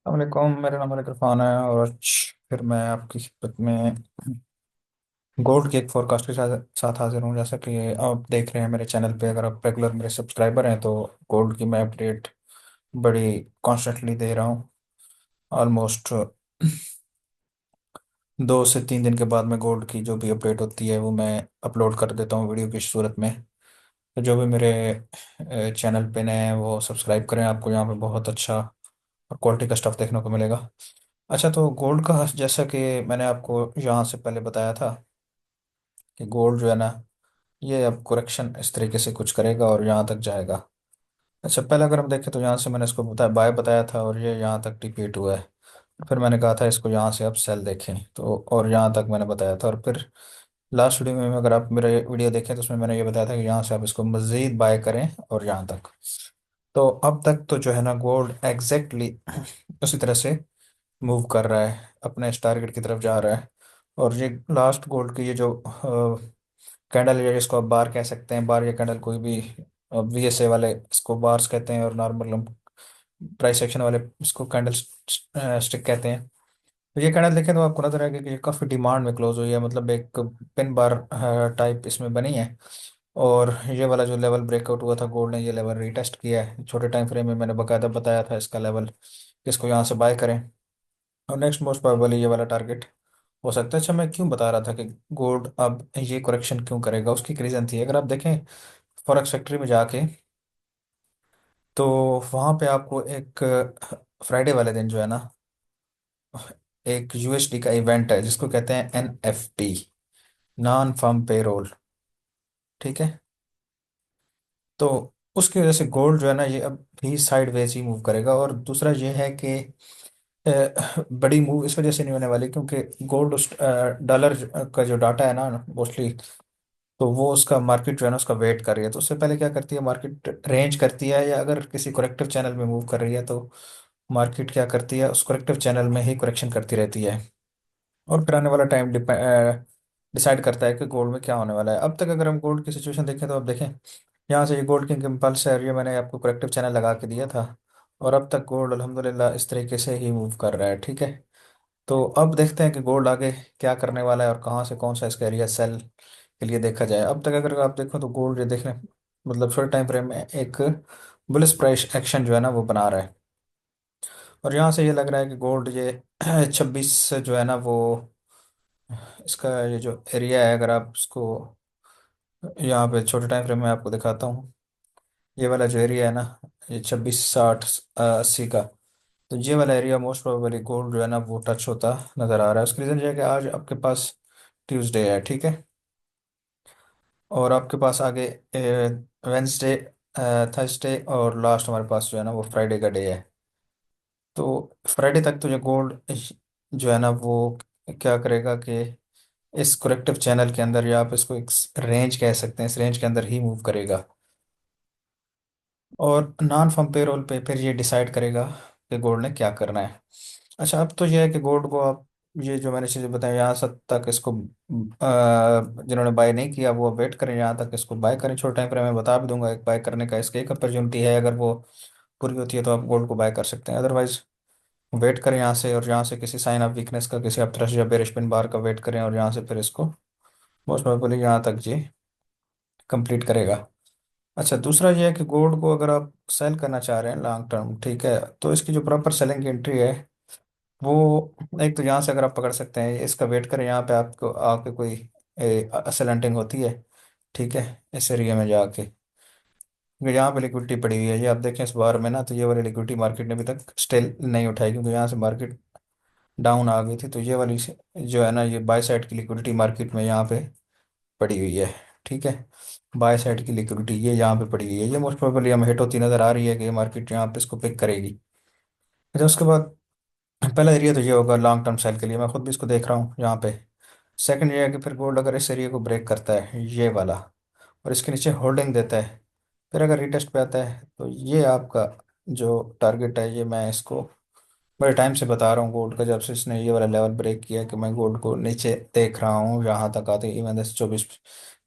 अलैक्म, मेरा नाम इरफान है और आज फिर मैं आपकी खिदमत में गोल्ड की एक फोरकास्ट के साथ हाजिर हूँ। जैसा कि आप देख रहे हैं मेरे चैनल पे, अगर आप रेगुलर मेरे सब्सक्राइबर हैं तो गोल्ड की मैं अपडेट बड़ी कॉन्स्टेंटली दे रहा हूँ। ऑलमोस्ट 2 से 3 दिन के बाद में गोल्ड की जो भी अपडेट होती है वो मैं अपलोड कर देता हूँ वीडियो की सूरत में। तो जो भी मेरे चैनल पे नए हैं वो सब्सक्राइब करें, आपको यहाँ पे बहुत अच्छा और क्वालिटी का स्टफ देखने को मिलेगा। अच्छा, तो गोल्ड का जैसा कि मैंने आपको यहाँ से पहले बताया था कि गोल्ड जो है ना, ये अब करेक्शन इस तरीके से कुछ करेगा और यहाँ तक जाएगा। अच्छा, पहले अगर हम देखें तो यहाँ से मैंने इसको बाय बताया था और ये यहाँ तक रिपीट हुआ है। फिर मैंने कहा था इसको यहाँ से अब सेल देखें, तो और यहाँ तक मैंने बताया था। और फिर लास्ट वीडियो में अगर आप मेरा वीडियो देखें तो उसमें मैंने ये बताया था कि यहाँ से आप इसको मज़ीद बाय करें और यहाँ तक। तो अब तक तो जो है ना गोल्ड एग्जैक्टली उसी तरह से मूव कर रहा है, अपने इस टारगेट की तरफ जा रहा है। और ये लास्ट गोल्ड की ये जो कैंडल है, जिसको आप बार कह सकते हैं, बार या कैंडल कोई भी, वीएसए वाले इसको बार्स कहते हैं और नॉर्मल हम प्राइस एक्शन वाले इसको कैंडल स्टिक कहते हैं। तो ये कैंडल देखें तो आपको नजर आएगा कि ये काफ़ी डिमांड में क्लोज हुई है, मतलब एक पिन बार टाइप इसमें बनी है। और ये वाला जो लेवल ब्रेकआउट हुआ था, गोल्ड ने ये लेवल रीटेस्ट किया है छोटे टाइम फ्रेम में। मैंने बकायदा बताया था इसका लेवल, इसको यहाँ से बाय करें और नेक्स्ट मोस्ट प्रोबेबली ये वाला टारगेट हो सकता है। अच्छा, मैं क्यों बता रहा था कि गोल्ड अब ये करेक्शन क्यों करेगा, उसकी एक रीज़न थी। अगर आप देखें फॉरेक्स फैक्ट्री में जाके, तो वहाँ पे आपको एक फ्राइडे वाले दिन जो है ना, एक यूएसडी का इवेंट है जिसको कहते हैं एनएफपी, नॉन फर्म पेरोल। ठीक है, तो उसकी वजह से गोल्ड जो है ना ये अब भी साइडवेज ही मूव करेगा। और दूसरा ये है कि बड़ी मूव इस वजह से नहीं होने वाली क्योंकि गोल्ड उस डॉलर का जो डाटा है ना मोस्टली, तो वो उसका मार्केट जो है ना उसका वेट कर रही है। तो उससे पहले क्या करती है, मार्केट रेंज करती है, या अगर किसी करेक्टिव चैनल में मूव कर रही है तो मार्केट क्या करती है, उस करेक्टिव चैनल में ही करेक्शन करती रहती है। और फिर आने वाला टाइम डिसाइड करता है कि गोल्ड में क्या होने वाला है। अब तक अगर हम गोल्ड की सिचुएशन देखें तो अब देखें यहाँ से, ये गोल्ड किंग इम्पल्स है और ये मैंने आपको करेक्टिव चैनल लगा के दिया था। और अब तक गोल्ड अल्हम्दुलिल्लाह इस तरीके से ही मूव कर रहा है। ठीक है, तो अब देखते हैं कि गोल्ड आगे क्या करने वाला है और कहाँ से कौन सा इसका एरिया सेल के लिए देखा जाए। अब तक अगर आप देखो तो गोल्ड ये देखने, मतलब शॉर्ट टाइम फ्रेम में एक बुलिश प्राइस एक्शन जो है ना वो बना रहा है। और यहाँ से ये लग रहा है कि गोल्ड ये 26 से जो है ना वो, इसका ये जो एरिया है, अगर आप इसको यहाँ पे छोटे टाइम फ्रेम में आपको दिखाता हूँ, ये वाला जो एरिया है ना, ये 26, 60, 80 का, तो ये वाला एरिया मोस्ट प्रोबेबली गोल्ड जो है ना वो टच होता नजर आ रहा है। उसकी रीज़न ये है कि आज आपके पास ट्यूसडे है। ठीक है, और आपके पास आगे वेंसडे, थर्सडे और लास्ट हमारे पास जो है ना वो फ्राइडे का डे है। तो फ्राइडे तक तो ये गोल्ड जो है ना वो क्या करेगा कि इस करेक्टिव चैनल के अंदर, या आप इसको एक रेंज कह सकते हैं, इस रेंज के अंदर ही मूव करेगा। और नॉन फर्म पेरोल पे फिर ये डिसाइड करेगा कि गोल्ड ने क्या करना है। अच्छा, अब तो ये है कि गोल्ड को आप, ये जो मैंने चीज़ें बताई यहाँ सब तक इसको जिन्होंने बाय नहीं किया वो वेट करें, यहाँ तक इसको बाय करें। छोटे टाइम फ्रेम में बता भी दूंगा एक बाय करने का, इसकी एक अपॉर्चुनिटी है, अगर वो पूरी होती है तो आप गोल्ड को बाय कर सकते हैं। अदरवाइज वेट करें यहाँ से, और यहाँ से किसी साइन ऑफ वीकनेस का, किसी अपथ्रस्ट या बेरिश पिन बार का वेट करें, और यहाँ से फिर इसको मोस्ट प्रोबेबली यहाँ तक जी कंप्लीट करेगा। अच्छा, दूसरा ये है कि गोल्ड को अगर आप सेल करना चाह रहे हैं लॉन्ग टर्म, ठीक है, तो इसकी जो प्रॉपर सेलिंग की एंट्री है वो, एक तो यहाँ से अगर आप पकड़ सकते हैं, इसका वेट करें, यहाँ पे आपको आके कोई असल हंटिंग होती है। ठीक है, इस एरिया में जाके, क्योंकि यहाँ पे लिक्विडिटी पड़ी हुई है, ये आप देखें इस बार में ना, तो ये वाली लिक्विडिटी मार्केट ने अभी तक स्टिल नहीं उठाई, क्योंकि यहाँ से मार्केट डाउन आ गई थी। तो ये वाली जो है ना, ये बाय साइड की लिक्विडिटी मार्केट में यहाँ पे पड़ी हुई है। ठीक है, बाय साइड की लिक्विडिटी ये यहाँ पे पड़ी हुई है, ये मोस्ट प्रोबेबली हमें हिट होती नजर आ रही है कि ये मार्केट यहाँ पे इसको पिक करेगी। अच्छा, उसके बाद पहला एरिया तो ये होगा लॉन्ग टर्म सेल के लिए, मैं खुद भी इसको देख रहा हूँ यहाँ पे। सेकंड ये है कि फिर गोल्ड अगर इस एरिया को ब्रेक करता है ये वाला, और इसके नीचे होल्डिंग देता है, फिर अगर रिटेस्ट पे आता है, तो ये आपका जो टारगेट है, ये मैं इसको बड़े टाइम से बता रहा हूँ गोल्ड का, जब से इसने ये वाला लेवल ब्रेक किया कि मैं गोल्ड को नीचे देख रहा हूँ यहाँ तक आते ही। मैं 10, 24,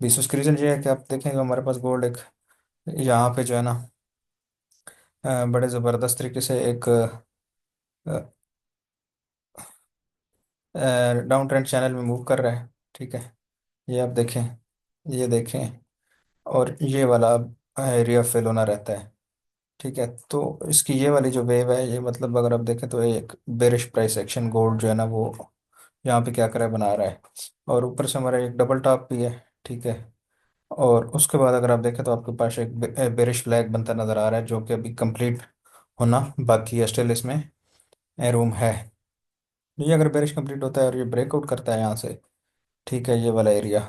20, उसकी रीज़न ये है कि आप देखेंगे हमारे पास गोल्ड एक यहाँ पे जो है ना बड़े ज़बरदस्त तरीके से एक डाउन ट्रेंड चैनल में मूव कर रहा है। ठीक है, ये आप देखें, ये देखें, और ये वाला एरिया फिल होना रहता है। ठीक है, तो इसकी ये वाली जो वेव है, ये मतलब अगर आप देखें तो एक बेरिश प्राइस एक्शन गोल्ड जो है ना वो यहाँ पे क्या करे बना रहा है। और ऊपर से हमारा एक डबल टॉप भी है। ठीक है, और उसके बाद अगर आप देखें तो आपके पास एक बेरिश फ्लैग बनता नजर आ रहा है, जो कि अभी कंप्लीट होना बाकी है, स्टिल इसमें रूम है। ये अगर बेरिश कंप्लीट होता है और ये ब्रेकआउट करता है यहाँ से, ठीक है, ये वाला एरिया,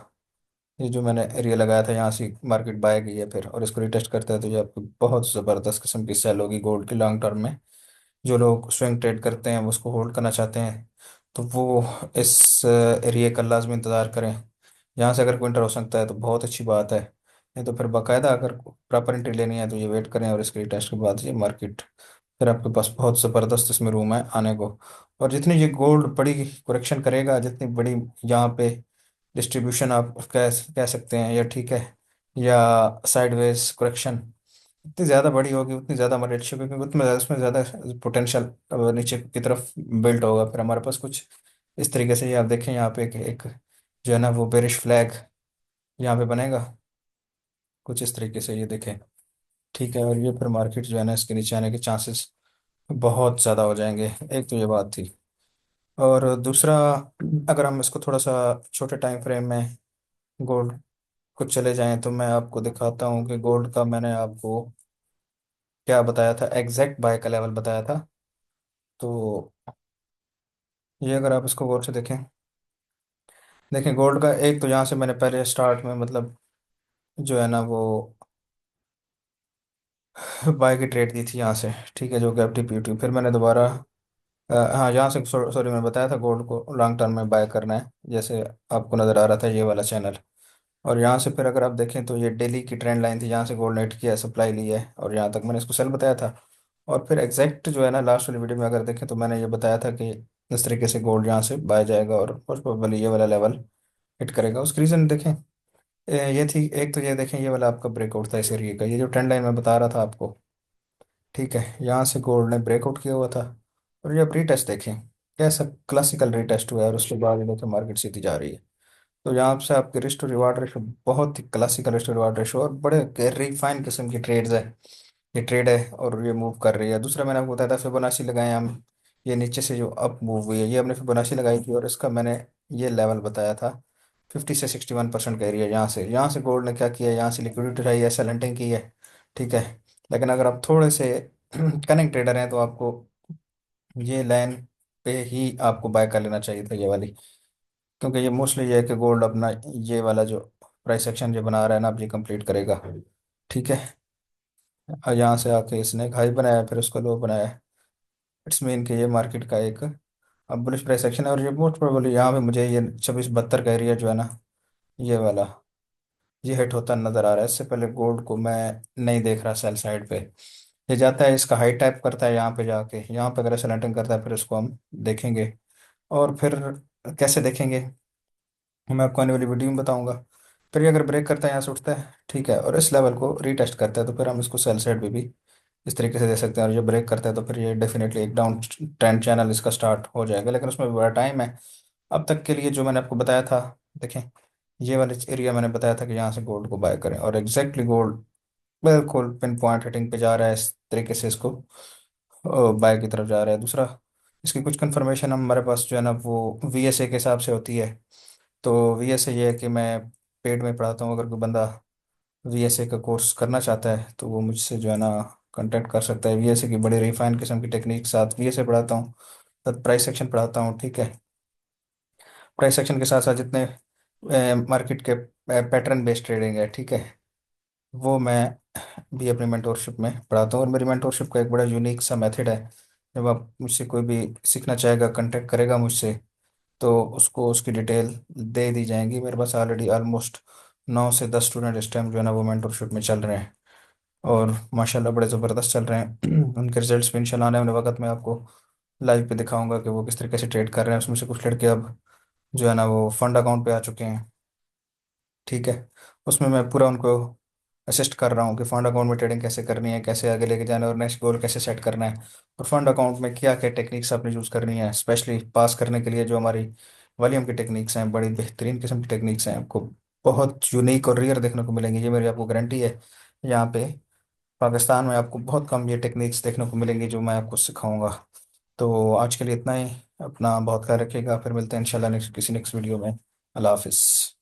ये जो मैंने एरिया लगाया था यहाँ से मार्केट बाय गई है फिर, और इसको रिटेस्ट करता है, तो ये आपको बहुत ज़बरदस्त किस्म की सेल होगी गोल्ड की लॉन्ग टर्म में। जो लोग स्विंग ट्रेड करते हैं वो उसको होल्ड करना चाहते हैं, तो वो इस एरिया का लाजमी इंतज़ार करें। यहाँ से अगर विंटर हो सकता है तो बहुत अच्छी बात है, नहीं तो फिर बाकायदा अगर प्रॉपर एंट्री लेनी है तो ये वेट करें, और इसके टेस्ट के बाद ये मार्केट, फिर आपके पास बहुत ज़बरदस्त इसमें रूम है आने को। और जितनी ये गोल्ड बड़ी करेक्शन करेगा, जितनी बड़ी यहाँ पे डिस्ट्रीब्यूशन आप कह सकते हैं, या ठीक है, या साइडवेज करेक्शन जितनी ज़्यादा बड़ी होगी उतनी ज़्यादा हमारी अच्छी होगी, क्योंकि उतने उसमें ज़्यादा पोटेंशियल नीचे की तरफ बिल्ड होगा। फिर हमारे पास कुछ इस तरीके से, ये आप देखें यहाँ पे एक जो है ना वो बेरिश फ्लैग यहाँ पे बनेगा, कुछ इस तरीके से, ये देखें। ठीक है, और ये फिर मार्केट जो है ना इसके नीचे आने के चांसेस बहुत ज़्यादा हो जाएंगे। एक तो ये बात थी, और दूसरा, अगर हम इसको थोड़ा सा छोटे टाइम फ्रेम में गोल्ड कुछ चले जाएं, तो मैं आपको दिखाता हूँ कि गोल्ड का मैंने आपको क्या बताया था, एग्जैक्ट बाय का लेवल बताया था। तो ये अगर आप इसको गौर से देखें, देखें गोल्ड का एक तो यहाँ से मैंने पहले स्टार्ट में मतलब जो है ना वो बाय की ट्रेड दी थी यहाँ से। ठीक है, जो कि एफ टी फिर मैंने दोबारा हाँ यहाँ से सॉरी मैंने बताया था गोल्ड को लॉन्ग टर्म में बाय करना है, जैसे आपको नज़र आ रहा था ये वाला चैनल। और यहाँ से फिर अगर आप देखें तो ये डेली की ट्रेंड लाइन थी, यहाँ से गोल्ड नेट किया, सप्लाई ली है, और यहाँ तक मैंने इसको सेल बताया था। और फिर एग्जैक्ट जो है ना लास्ट वाली वीडियो में अगर देखें तो मैंने ये बताया था कि इस तरीके से गोल्ड यहाँ से बाय जाएगा और मोस्ट प्रोबेबली ये वाला लेवल हिट करेगा। उसकी रीज़न देखें, ये थी एक, तो ये देखें ये वाला आपका ब्रेकआउट था इस एरिया का, ये जो ट्रेंड लाइन मैं बता रहा था आपको। ठीक है, यहाँ से गोल्ड ने ब्रेकआउट किया हुआ था, और ये रीटेस्ट देखें, कैसा क्लासिकल रीटेस्ट हुआ है, और उसके बाद ये देखें मार्केट सीधी जा रही है। तो यहाँ से आपके रिस्क टू रिवार्ड रेशो बहुत ही classical risk to reward ratio, और बड़े रिफाइन किस्म की ट्रेड्स है, ये ट्रेड है, और ये मूव कर रही है। दूसरा मैंने आपको बताया था फिबोनाची लगाए हम, ये नीचे से जो अप मूव हुई है, ये हमने फिबोनाची लगाई थी, और इसका मैंने ये लेवल बताया था 50 से 61% का एरिया। यहाँ से गोल्ड ने क्या किया, यहाँ से लिक्विडिटी उठाई है, सेलेंटिंग की है। ठीक है, लेकिन अगर आप थोड़े से कनेक्ट ट्रेडर हैं तो आपको ये लाइन पे ही आपको बाय कर लेना चाहिए था, ये वाली, क्योंकि ये मोस्टली ये है कि गोल्ड अपना ये वाला जो प्राइस एक्शन जो बना रहा है ना, अब ये कंप्लीट करेगा। ठीक है, और यहाँ से आके इसने एक हाई बनाया, फिर उसको लो बनाया, इट्स मीन कि ये मार्केट का एक अब बुलिश प्राइस एक्शन है। और ये मोस्ट प्रोबेबली यहाँ पे मुझे ये 26-72 का एरिया जो है ना, ये वाला, ये हिट होता नजर आ रहा है। इससे पहले गोल्ड को मैं नहीं देख रहा सेल साइड पे, ये जाता है इसका हाई टैप करता है यहाँ पे जाके, यहाँ पे अगर सेलेक्टिंग करता है फिर इसको हम देखेंगे। और फिर कैसे देखेंगे मैं आपको आने वाली वीडियो में बताऊंगा। फिर ये अगर ब्रेक करता है यहाँ से उठता है, ठीक है, और इस लेवल को रीटेस्ट करता है, तो फिर हम इसको सेल साइड पे भी इस तरीके से दे सकते हैं। और ये ब्रेक करता है तो फिर ये डेफिनेटली एक डाउन ट्रेंड चैनल इसका स्टार्ट हो जाएगा, लेकिन उसमें भी बड़ा टाइम है। अब तक के लिए जो मैंने आपको बताया था, देखें, ये वाला एरिया मैंने बताया था कि यहाँ से गोल्ड को बाय करें, और एग्जैक्टली गोल्ड बिल्कुल पिन पॉइंट हिटिंग पे जा रहा है, इस तरीके से इसको बाय की तरफ जा रहा है। दूसरा, इसकी कुछ कंफर्मेशन हमारे पास जो है ना वो वीएसए के हिसाब से होती है। तो वीएसए ये है कि मैं पेड में पढ़ाता हूँ, अगर कोई बंदा वीएसए का कोर्स करना चाहता है तो वो मुझसे जो है ना कांटेक्ट कर सकता है। वीएसए की बड़ी रिफाइन किस्म की टेक्निक साथ वीएसए पढ़ाता हूँ, साथ प्राइस सेक्शन पढ़ाता हूँ। ठीक है, प्राइस सेक्शन के साथ साथ जितने मार्केट के पैटर्न बेस्ड ट्रेडिंग है, ठीक है, वो मैं भी अपनी मेंटोरशिप में पढ़ाता हूँ। और मेरी मेंटोरशिप का एक बड़ा यूनिक सा मेथड है, जब आप मुझसे कोई भी सीखना चाहेगा, कांटेक्ट करेगा मुझसे, तो उसको उसकी डिटेल दे दी जाएंगी। मेरे पास ऑलरेडी ऑलमोस्ट 9 से 10 स्टूडेंट इस टाइम जो है ना वो मेंटोरशिप में चल रहे हैं, और माशाल्लाह बड़े ज़बरदस्त चल रहे हैं। उनके रिजल्ट्स भी इंशाल्लाह आने वाले वक्त में आपको लाइव पे दिखाऊंगा कि वो किस तरीके से ट्रेड कर रहे हैं। उसमें से कुछ लड़के अब जो है ना वो फंड अकाउंट पे आ चुके हैं। ठीक है, उसमें मैं पूरा उनको असिस्ट कर रहा हूँ कि फंड अकाउंट में ट्रेडिंग कैसे करनी है, कैसे आगे लेके जाना है, और नेक्स्ट गोल कैसे सेट करना है। और फंड अकाउंट में क्या क्या टेक्निक्स आपने यूज़ करनी है, स्पेशली पास करने के लिए जो हमारी वॉल्यूम की टेक्निक्स हैं, बड़ी बेहतरीन किस्म की टेक्निक्स हैं, आपको बहुत यूनिक और रियर देखने को मिलेंगी, ये मेरी आपको गारंटी है। यहाँ पे पाकिस्तान में आपको बहुत कम ये टेक्निक्स देखने को मिलेंगी जो मैं आपको सिखाऊंगा। तो आज के लिए इतना ही। अपना बहुत ख्याल रखिएगा, फिर मिलते हैं इंशाल्लाह नेक्स्ट किसी नेक्स्ट वीडियो में। अल्लाह हाफिज़।